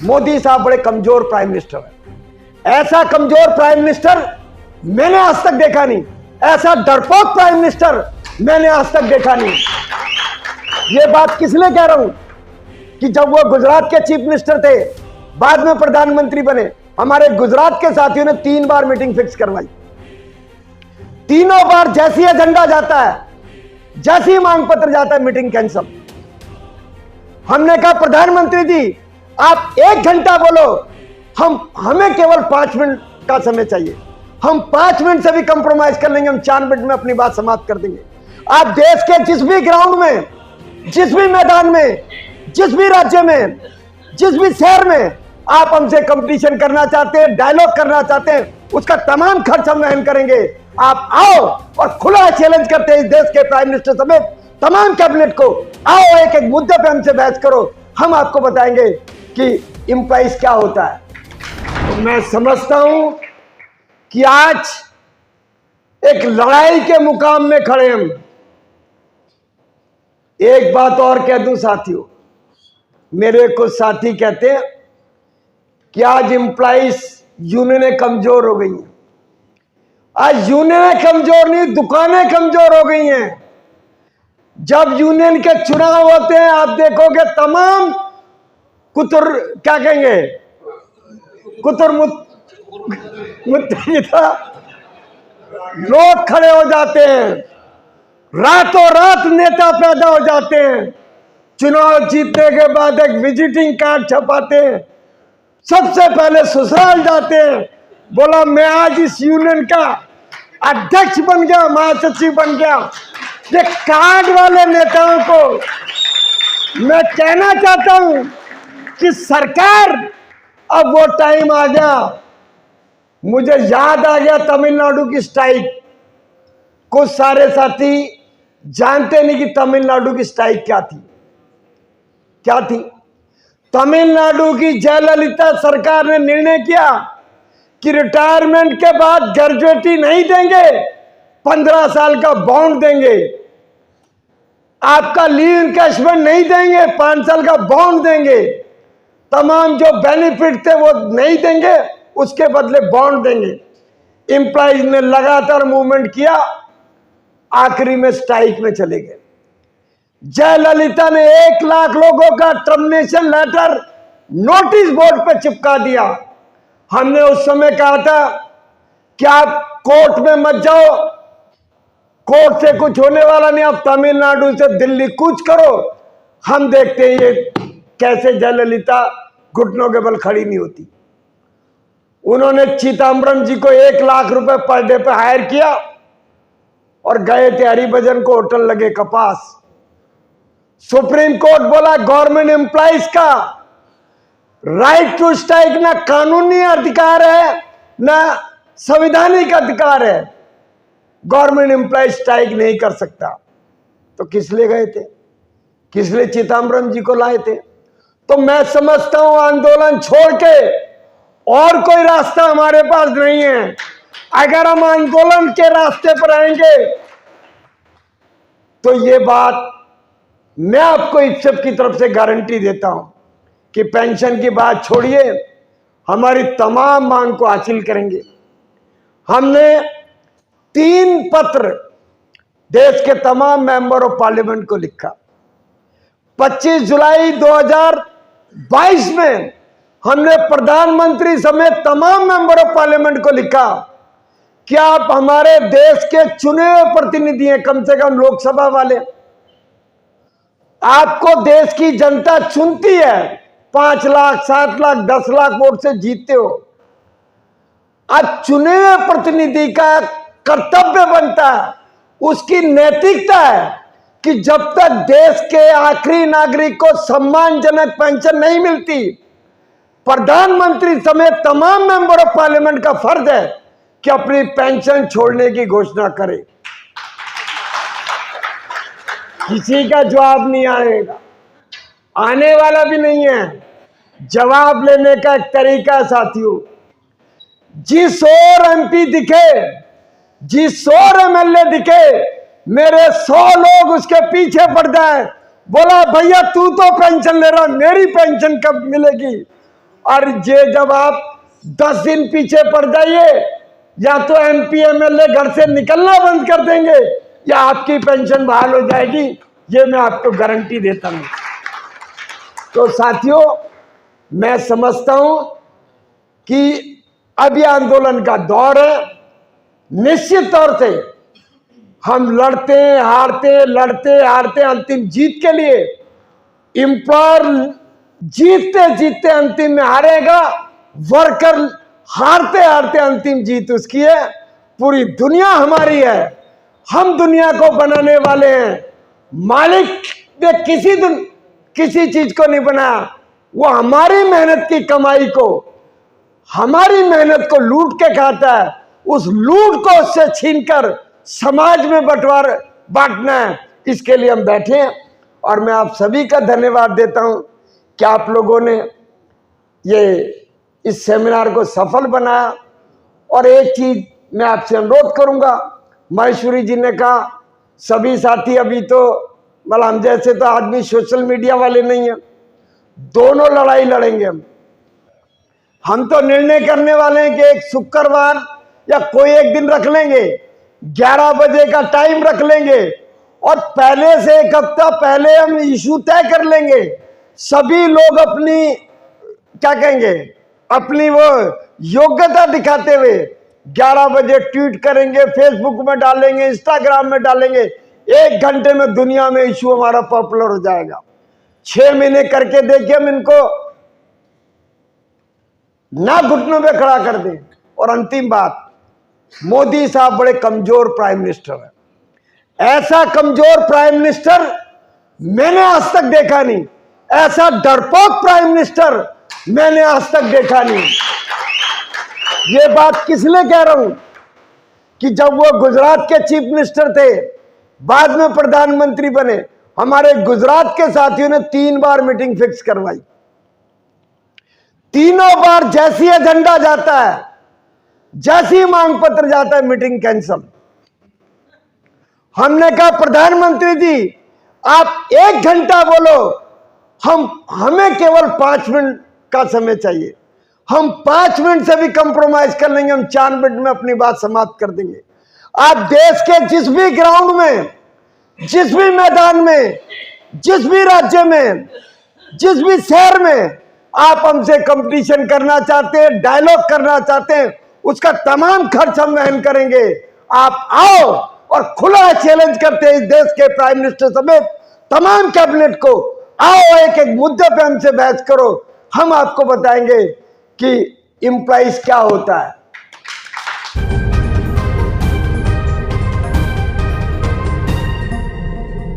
मोदी साहब बड़े कमजोर प्राइम मिनिस्टर है। ऐसा कमजोर प्राइम मिनिस्टर मैंने आज तक देखा नहीं, ऐसा डरपोक प्राइम मिनिस्टर मैंने आज तक देखा नहीं। ये बात किस लिए कह रहा हूं कि जब वो गुजरात के चीफ मिनिस्टर थे, बाद में प्रधानमंत्री बने, हमारे गुजरात के साथियों ने 3 बार मीटिंग फिक्स करवाई। तीनों बार जैसी एजेंडा जाता है, जैसी मांग पत्र जाता है, मीटिंग कैंसिल। हमने कहा प्रधानमंत्री जी आप 1 घंटा बोलो, हमें केवल 5 मिनट का समय चाहिए, हम 5 मिनट से भी कंप्रोमाइज कर लेंगे, हम 4 मिनट में अपनी बात समाप्त कर देंगे। आप देश के जिस भी ग्राउंड में, जिस भी मैदान में, जिस भी राज्य में, जिस भी शहर में आप हमसे कंपटीशन करना चाहते हैं, डायलॉग करना चाहते हैं, उसका तमाम खर्च हम वहन करेंगे। आप आओ और खुला चैलेंज करते हैं इस देश के प्राइम मिनिस्टर समेत तमाम कैबिनेट को, आओ एक एक मुद्दे पे हमसे बहस करो, हम आपको बताएंगे कि एम्प्लॉइज क्या होता है। तो मैं समझता हूं कि आज एक लड़ाई के मुकाम में खड़े हम। एक बात और कह दूं साथियों, मेरे कुछ साथी कहते हैं कि आज एम्प्लॉइज यूनियनें कमजोर हो गई हैं। आज यूनियनें कमजोर नहीं, दुकानें कमजोर हो गई हैं। जब यूनियन के चुनाव होते हैं आप देखोगे तमाम कुतुर क्या कहेंगे, कुतुर मुत्तहिदा लोग खड़े हो जाते हैं, रातों रात नेता पैदा हो जाते हैं, चुनाव जीतने के बाद एक विजिटिंग कार्ड छपाते हैं, सबसे पहले ससुराल जाते हैं, बोला मैं आज इस यूनियन का अध्यक्ष बन गया, महासचिव बन गया। ये कार्ड वाले नेताओं को मैं कहना चाहता हूं कि सरकार अब वो टाइम आ गया। मुझे याद आ गया तमिलनाडु की स्ट्राइक। कुछ सारे साथी जानते नहीं कि तमिलनाडु की स्ट्राइक क्या थी। क्या थी? तमिलनाडु की जयललिता सरकार ने निर्णय किया कि रिटायरमेंट के बाद ग्रेजुएटी नहीं देंगे, 15 साल का बॉन्ड देंगे। आपका लीव इनकैशमेंट नहीं देंगे, 5 साल का बॉन्ड देंगे। तमाम जो बेनिफिट थे वो नहीं देंगे, उसके बदले बॉन्ड देंगे। एम्प्लॉइज ने लगातार मूवमेंट किया, आखिरी में स्ट्राइक में चले गए। जयललिता ने 1 लाख लोगों का टर्मिनेशन लेटर नोटिस बोर्ड पे चिपका दिया। हमने उस समय कहा था कि आप कोर्ट में मत जाओ, कोर्ट से कुछ होने वाला नहीं, आप तमिलनाडु से दिल्ली कूच करो, हम देखते हैं ये कैसे जयललिता घुटनों के बल खड़ी नहीं होती। उन्होंने चिदम्बरम जी को 1 लाख रुपए पर डे पे हायर किया और गए थे हरिभजन को होटल लगे कपास। सुप्रीम कोर्ट बोला गवर्नमेंट एम्प्लॉइज का राइट टू स्ट्राइक ना कानूनी अधिकार है ना संवैधानिक अधिकार है, गवर्नमेंट एम्प्लॉय स्ट्राइक नहीं कर सकता। तो किस लिए गए थे, किस लिए चिदम्बरम जी को लाए थे? तो मैं समझता हूं आंदोलन छोड़ के और कोई रास्ता हमारे पास नहीं है। अगर हम आंदोलन के रास्ते पर आएंगे तो ये बात मैं आपको इज्जत की तरफ से गारंटी देता हूं कि पेंशन की बात छोड़िए, हमारी तमाम मांग को हासिल करेंगे। हमने 3 पत्र देश के तमाम मेंबर ऑफ पार्लियामेंट को लिखा। 25 जुलाई 2022 में हमने प्रधानमंत्री समेत तमाम मेंबर ऑफ पार्लियामेंट को लिखा कि आप हमारे देश के चुने हुए प्रतिनिधि हैं, कम से कम लोकसभा वाले। आपको देश की जनता चुनती है, 5 लाख 7 लाख 10 लाख वोट से जीतते हो। आज चुने हुए प्रतिनिधि का कर्तव्य बनता है, उसकी नैतिकता है कि जब तक देश के आखिरी नागरिक को सम्मानजनक पेंशन नहीं मिलती, प्रधानमंत्री समेत तमाम मेंबर ऑफ पार्लियामेंट का फर्ज है कि अपनी पेंशन छोड़ने की घोषणा करे। किसी का जवाब नहीं आएगा, आने वाला भी नहीं है। जवाब लेने का एक तरीका साथियों, जिस और एमपी दिखे, जिस और एमएलए दिखे, मेरे 100 लोग उसके पीछे पड़ जाए, बोला भैया तू तो पेंशन ले रहा, मेरी पेंशन कब मिलेगी? और ये जब आप 10 दिन पीछे पड़ जाइए, या तो MP MLA घर से निकलना बंद कर देंगे या आपकी पेंशन बहाल हो जाएगी, ये मैं आपको गारंटी देता हूं। तो साथियों, मैं समझता हूं कि अब यह आंदोलन का दौर है। निश्चित तौर से हम लड़ते हारते अंतिम जीत के लिए, एम्प्लॉयर जीतते जीतते अंतिम में हारेगा, वर्कर हारते हारते अंतिम जीत उसकी है। पूरी दुनिया हमारी है, हम दुनिया को बनाने वाले हैं। मालिक ने किसी चीज को नहीं बनाया, वो हमारी मेहनत की कमाई को, हमारी मेहनत को लूट के खाता है। उस लूट को उससे छीनकर समाज में बांटना है, इसके लिए हम बैठे हैं। और मैं आप सभी का धन्यवाद देता हूं कि आप लोगों ने इस सेमिनार को सफल बनाया। और एक चीज मैं आपसे अनुरोध करूंगा, महेश्वरी जी ने कहा सभी साथी अभी तो मतलब हम जैसे तो आदमी सोशल मीडिया वाले नहीं है, दोनों लड़ाई लड़ेंगे हम तो निर्णय करने वाले हैं कि एक शुक्रवार या कोई एक दिन रख लेंगे, 11 बजे का टाइम रख लेंगे और पहले से एक हफ्ता पहले हम इशू तय कर लेंगे। सभी लोग अपनी क्या कहेंगे, अपनी वो योग्यता दिखाते हुए 11 बजे ट्वीट करेंगे, फेसबुक में डालेंगे, इंस्टाग्राम में डालेंगे। 1 घंटे में दुनिया में इशू हमारा पॉपुलर हो जाएगा। 6 महीने करके देखिए, हम इनको ना घुटनों पे खड़ा कर दें। और अंतिम बात, मोदी साहब बड़े कमजोर प्राइम मिनिस्टर है। ऐसा कमजोर प्राइम मिनिस्टर मैंने आज तक देखा नहीं, ऐसा डरपोक प्राइम मिनिस्टर मैंने आज तक देखा नहीं। ये बात किस लिए कह रहा हूं कि जब वो गुजरात के चीफ मिनिस्टर थे, बाद में प्रधानमंत्री बने, हमारे गुजरात के साथियों ने 3 बार मीटिंग फिक्स करवाई। तीनों बार जैसी एजेंडा जाता है, जैसी मांग पत्र जाता है, मीटिंग कैंसिल। हमने कहा प्रधानमंत्री जी आप 1 घंटा बोलो, हमें केवल 5 मिनट का समय चाहिए। हम 5 मिनट से भी कंप्रोमाइज कर लेंगे, हम 4 मिनट में अपनी बात समाप्त कर देंगे। आप देश के जिस भी ग्राउंड में, जिस भी मैदान में, जिस भी राज्य में, जिस भी शहर में आप हमसे कंपटीशन करना चाहते हैं, डायलॉग करना चाहते हैं, उसका तमाम खर्च हम वहन करेंगे। आप आओ और खुला चैलेंज करते हैं इस देश के प्राइम मिनिस्टर समेत तमाम कैबिनेट को, आओ एक एक मुद्दे पे हमसे बहस करो। हम आपको बताएंगे कि एम्प्लॉइज क्या होता है,